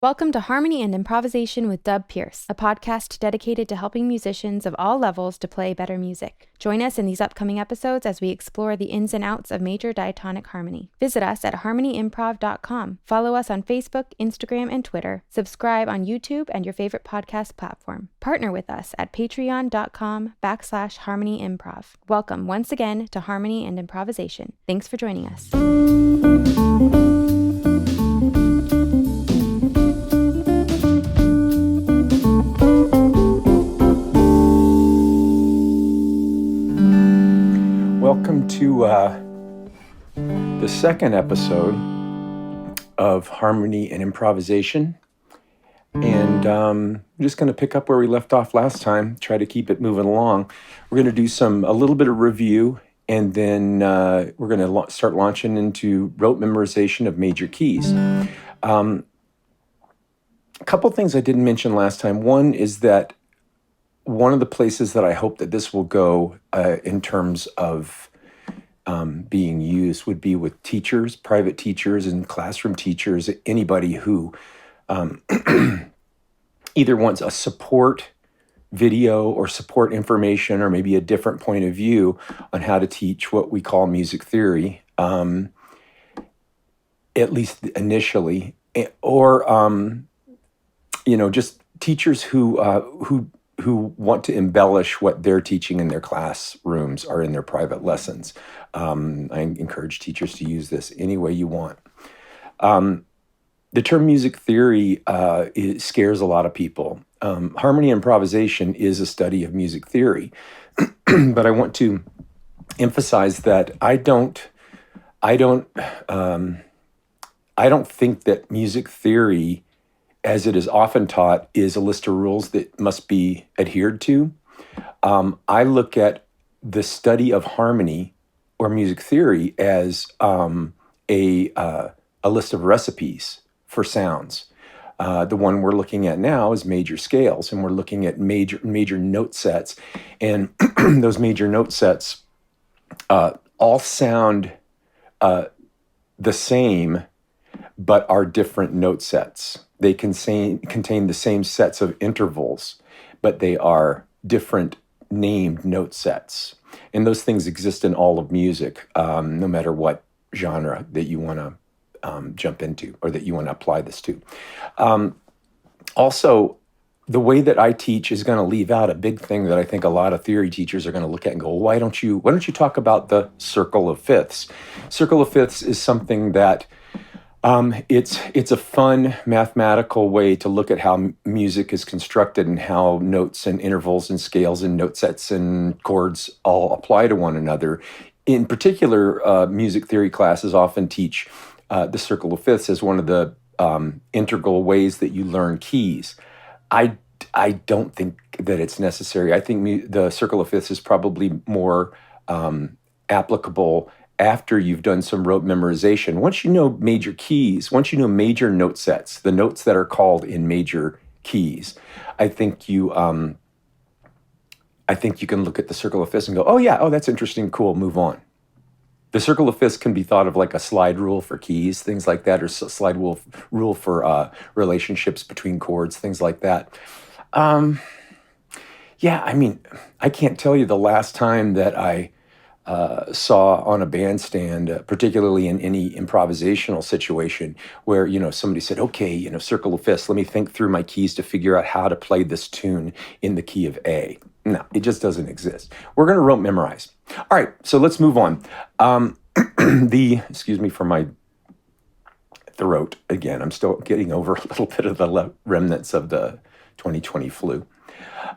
Welcome to Harmony and Improvisation with Dub Pierce, a podcast dedicated to helping musicians of all levels to play better music. Join us in these upcoming episodes as we explore the ins and outs of major diatonic harmony. Visit us at harmonyimprov.com. Follow us on Facebook, Instagram, and Twitter. Subscribe on YouTube and your favorite podcast platform. Partner with us at patreon.com/harmonyimprov. Welcome once again to Harmony and Improvisation. Thanks for joining us. Welcome to the second episode of Harmony and Improvisation. And I'm just going to pick up where we left off last time, try to keep it moving along. We're going to do a little bit of review, and then we're going to start launching into rote memorization of major keys. A couple things I didn't mention last time. One is that one of the places that I hope that this will go in terms of being used would be with teachers, private teachers and classroom teachers, anybody who either wants a support video or support information or maybe a different point of view on how to teach what we call music theory, at least initially, or just teachers who want to embellish what they're teaching in their classrooms or in their private lessons. I encourage teachers to use this any way you want. The term music theory scares a lot of people. Harmony improvisation is a study of music theory, but I want to emphasize that I don't think that music theory, as it is often taught, is a list of rules that must be adhered to. I look at the study of harmony or music theory as a list of recipes for sounds. The one we're looking at now is major scales, and we're looking at major note sets. And those major note sets all sound the same, but are different note sets. They contain the same sets of intervals, but they are different named note sets. And those things exist in all of music, no matter what genre that you want to jump into or that you want to apply this to. Also, the way that I teach is going to leave out a big thing that I think a lot of theory teachers are going to look at and go, why don't you talk about the circle of fifths? Circle of fifths is something that it's a fun mathematical way to look at how music is constructed and how notes and intervals and scales and note sets and chords all apply to one another. In particular, music theory classes often teach the circle of fifths as one of the integral ways that you learn keys. I don't think that it's necessary. I think the circle of fifths is probably more applicable after you've done some rote memorization. Once you know major keys, once you know major note sets, the notes that are called in major keys, I think you can look at the circle of fifths and go, oh, that's interesting, cool, move on. The circle of fifths can be thought of like a slide rule for keys, things like that, or slide rule for relationships between chords, things like that. I can't tell you the last time that I saw on a bandstand, particularly in any improvisational situation where, somebody said, okay, circle of fifths, let me think through my keys to figure out how to play this tune in the key of A. No, it just doesn't exist. We're going to rote memorize. All right, so let's move on. Excuse me for my throat again. I'm still getting over a little bit of the remnants of the 2020 flu.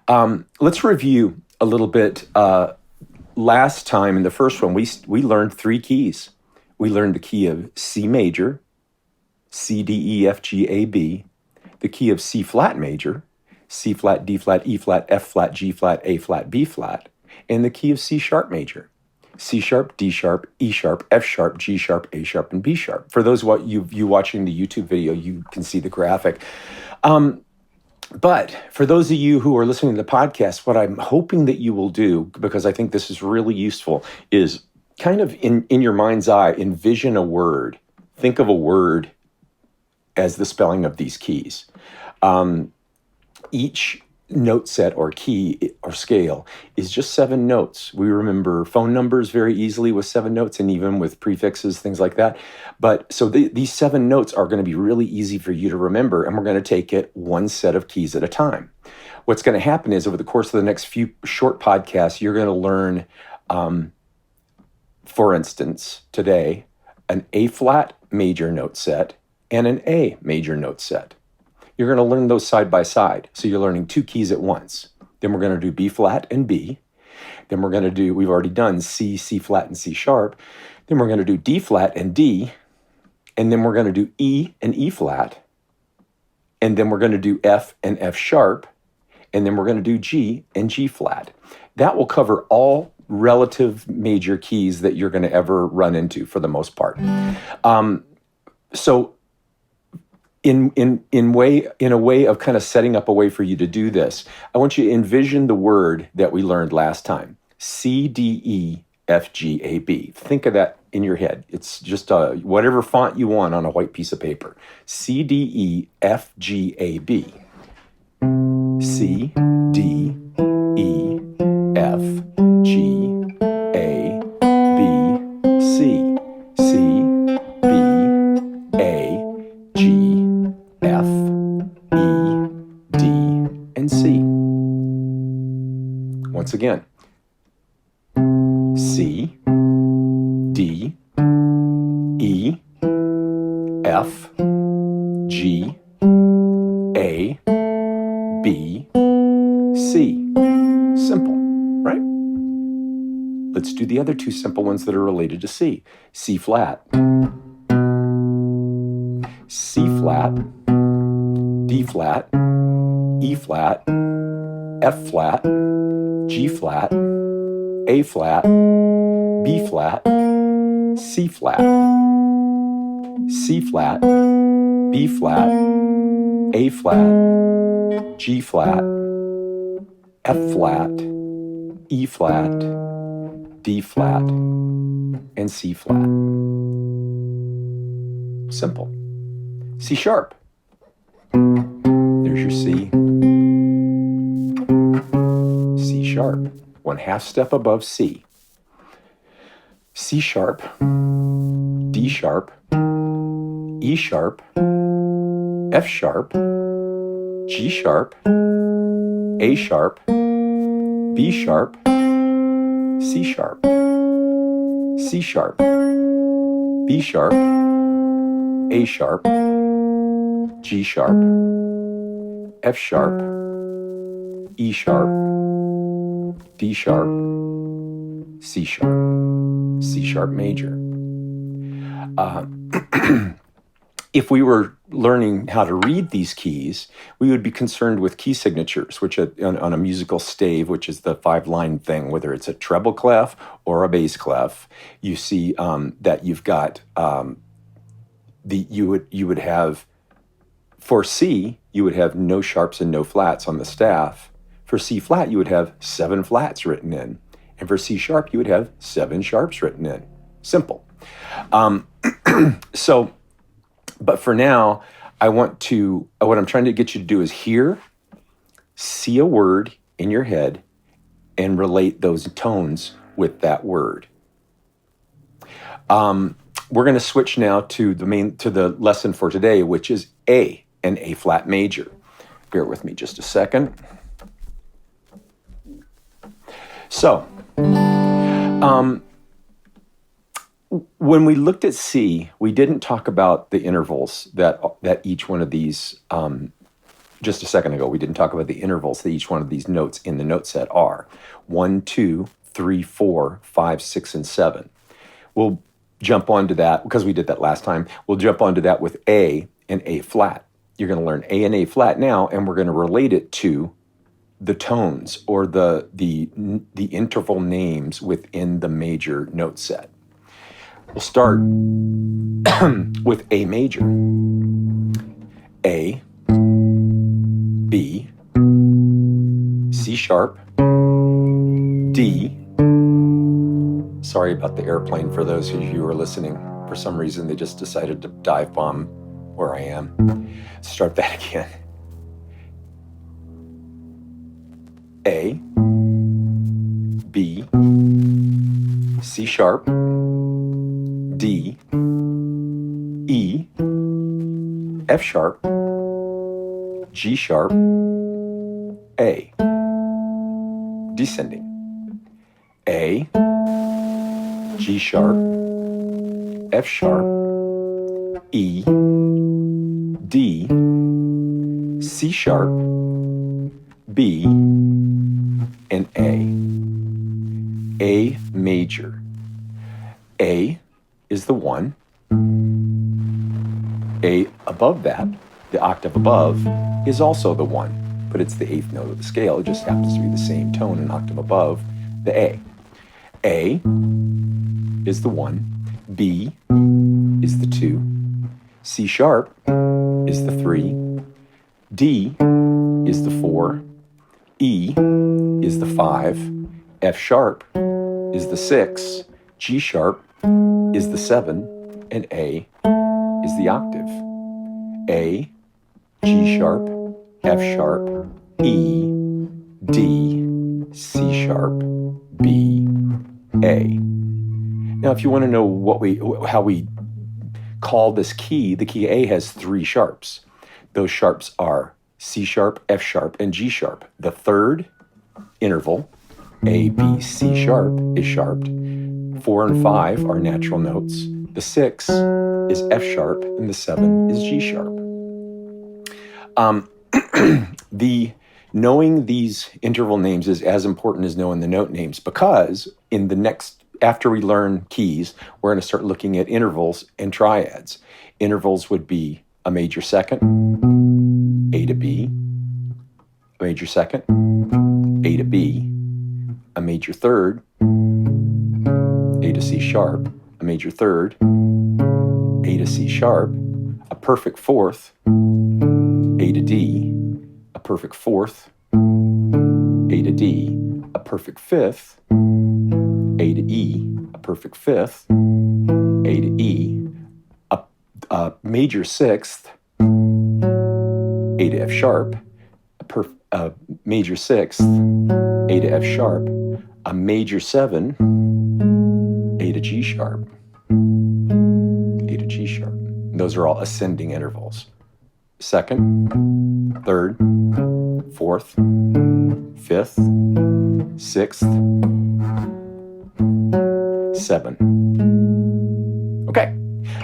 Let's review a little bit. Last time in the first one, we learned three keys. We learned the key of C major, C, D, E, F, G, A, B, the key of C flat major, C flat, D flat, E flat, F flat, G flat, A flat, B flat, and the key of C sharp major, C sharp, D sharp, E sharp, F sharp, G sharp, A sharp, and B sharp. For those you watching the YouTube video, you can see the graphic. But for those of you who are listening to the podcast, what I'm hoping that you will do, because I think this is really useful, is kind of in your mind's eye, envision a word. Think of a word as the spelling of these keys. Each note set or key or scale is just 7 notes. We remember phone numbers very easily with 7 notes, and even with prefixes, things like that. But so these 7 notes are going to be really easy for you to remember, and we're going to take it one set of keys at a time. What's going to happen is over the course of the next few short podcasts, you're going to learn, for instance, today, an A flat major note set and an A major note set. You're going to learn those side by side. So you're learning 2 keys at once. Then we're going to do B flat and B. Then we're going to do, we've already done C, C flat, and C sharp. Then we're going to do D flat and D. And then we're going to do E and E flat. And then we're going to do F and F sharp. And then we're going to do G and G flat. That will cover all relative major keys that you're going to ever run into for the most part. So in a way of kind of setting up a way for you to do this, I want you to envision the word that we learned last time, C, D, E, F, G, A, B. Think of that in your head. It's just whatever font you want on a white piece of paper. C, D, E, F, G, A, B. C, D, E, F, G, A, B, C. C, B, A, G, F, E, D, and C. Once again. C, D, E, F, G, A, B, C. Simple, right? Let's do the other 2 simple ones that are related to C. C flat, C flat, D flat, E flat, F flat, G flat, A flat, B flat, C flat, C flat, B flat, A flat, G flat, F flat, E flat, D flat, and C flat. Simple. C sharp. There's your C. C sharp. 1/2 step above C. C sharp, D sharp, E sharp, F sharp, G sharp, A sharp, B sharp, C sharp, C sharp, B sharp, A sharp, G sharp, F sharp, E sharp, D sharp, C sharp, C sharp major. If we were learning how to read these keys, we would be concerned with key signatures, which on a musical stave, which is the 5-line thing, whether it's a treble clef or a bass clef, you see that you've got you would have, for C, you would have no sharps and no flats on the staff. For C flat, you would have 7 flats written in. And for C sharp, you would have 7 sharps written in. Simple. But for now, what I'm trying to get you to do is hear, see a word in your head, and relate those tones with that word. We're going to switch now to the lesson for today, which is A, an A flat major. Bear with me just a second. So, when we looked at C, we didn't talk about the intervals that each one of these, just a second ago, we didn't talk about the intervals that each one of these notes in the note set are. 1, 2, 3, 4, 5, 6, and 7. We'll jump onto that, because we did that last time, we'll jump onto that with A and A flat. You're going to learn A and A flat now, and we're going to relate it to the tones or the interval names within the major note set. We'll start with A major. A, B, C sharp, D. Sorry about the airplane for those of you who are listening. For some reason, they just decided to dive bomb where I am. Start that again. A, B, C sharp, D, E, F sharp, G sharp, A. Descending. A, G sharp, F sharp, E, D, C sharp, B, and A. A major. A is the 1. A above that, the octave above, is also the 1, but it's the 8th note of the scale. It just happens to be the same tone, an octave above the A. A is the 1. B is the 2. C sharp is the 3. D is the 4. E is the 5. F sharp is the 6. G sharp is the 7. And A is the octave. A, G sharp, F sharp, E, D, C sharp, B, A. Now, if you want to know how we call this key, the key A has 3 sharps. Those sharps are C sharp, F sharp, and G sharp. The third interval, A, B, C sharp, is sharped. 4 and 5 are natural notes. The 6 is F sharp, and the 7 is G sharp. Knowing these interval names is as important as knowing the note names, because after we learn keys, we're going to start looking at intervals and triads. Intervals would be a major second, A to B, a major second, A to B, a major third, A to C sharp, a major third, A to C sharp, a perfect fourth, A to D, a perfect fourth, A to D, a perfect fifth, A to E, a perfect fifth, A to E, a major sixth, A to F sharp, a major sixth, A to F sharp, a major 7, A to G sharp, A to G sharp. Those are all ascending intervals. Second, third, fourth, fifth, sixth, 7. Okay,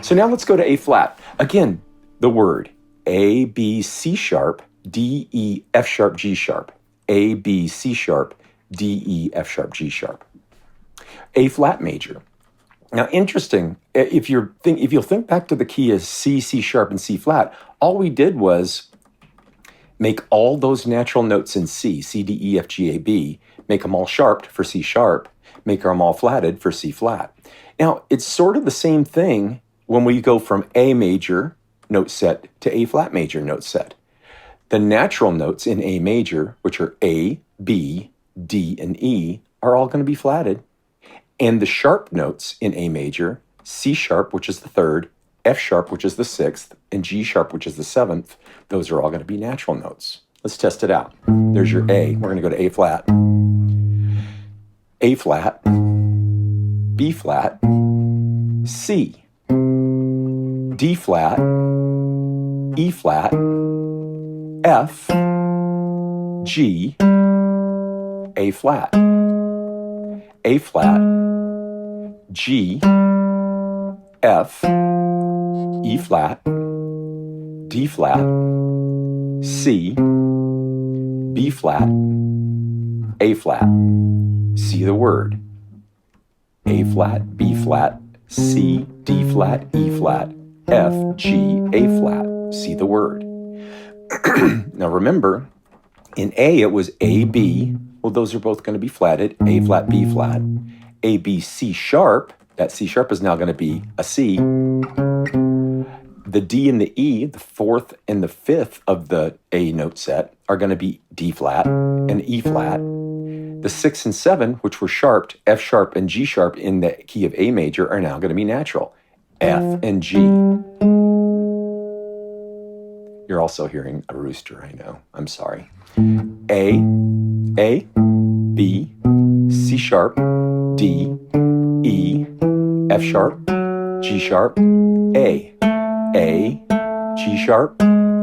so now let's go to A flat. Again, the word A, B, C sharp, D, E, F sharp, G sharp. A, B, C sharp, D, E, F sharp, G sharp. A flat major. Now, interesting, if you'll think back to the key as C, C sharp, and C flat, all we did was make all those natural notes in C, D, E, F, G, A, B, make them all sharped for C sharp, make them all flatted for C flat. Now, it's sort of the same thing when we go from A major note set to A flat major note set. The natural notes in A major, which are A, B, D, and E, are all going to be flatted. And the sharp notes in A major, C sharp, which is the third, F sharp, which is the 6th, and G sharp, which is the 7th, those are all going to be natural notes. Let's test it out. There's your A. We're going to go to A flat, B flat, C, D flat, E flat, F, G, A flat, G, F, E flat, D flat, C, B flat, A flat. See the word. A flat, B flat, C, D flat, E flat, F, G, A flat. See the word. Now remember, in A it was A, B. Well, those are both going to be flatted. A flat, B flat. A, B, C sharp. That C sharp is now going to be a C. The D and the E, the 4th and the 5th of the A note set, are going to be D flat and E flat. The 6 and 7, which were sharped, F sharp and G sharp in the key of A major, are now going to be natural. F and G. You're also hearing a rooster, I know. I'm sorry. A, B, C sharp, D, E, F sharp, G sharp, A, G sharp,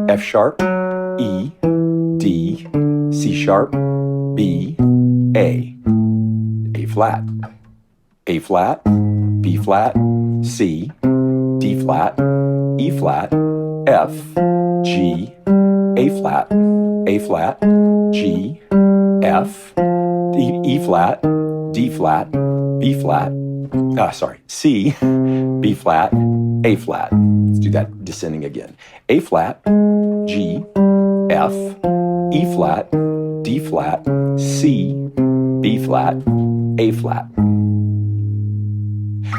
F sharp, E, D, C sharp, B, A flat, A flat, B flat, C, D flat, E flat, F, G, A flat, G, F, E flat, D flat, B flat, C, B flat, A flat. Let's do that descending again. A flat, G, F, E flat, D flat, C, B flat, A flat.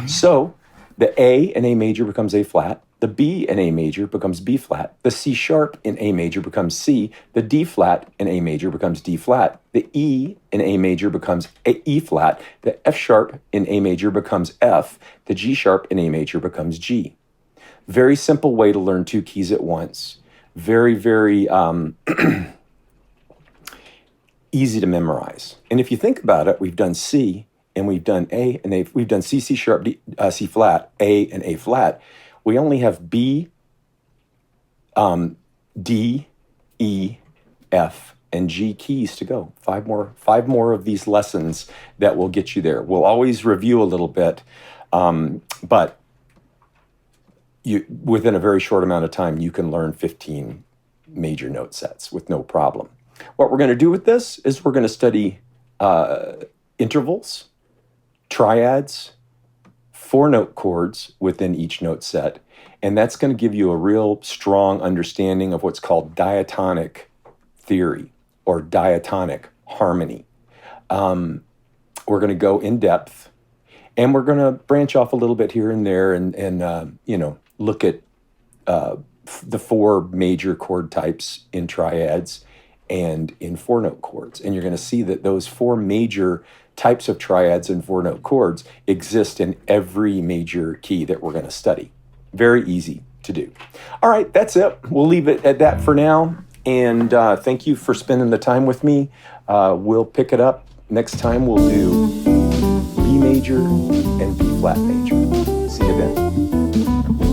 So the A in A major becomes A flat. The B in A major becomes B flat. The C sharp in A major becomes C. The D flat in A major becomes D flat. The E in A major becomes E flat. The F sharp in A major becomes F. The G sharp in A major becomes G. Very simple way to learn two keys at once. Very, very easy to memorize. And if you think about it, we've done C and we've done A and A. We've done C, C sharp, D, C flat, A and A flat. We only have B, D, E, F, and G keys to go. Five more of these lessons that will get you there. We'll always review a little bit, but within a very short amount of time, you can learn 15 major note sets with no problem. What we're going to do with this is we're going to study intervals, triads, 4-note chords within each note set, and that's going to give you a real strong understanding of what's called diatonic theory or diatonic harmony. We're going to go in depth, and we're going to branch off a little bit here and there, and look at the 4 major chord types in triads and in 4-note chords, and you're going to see that those 4 major types of triads and 4-note chords exist in every major key that we're going to study. Very easy to do. All right, that's it. We'll leave it at that for now. And thank you for spending the time with me. We'll pick it up. Next time we'll do B major and B flat major. See you then.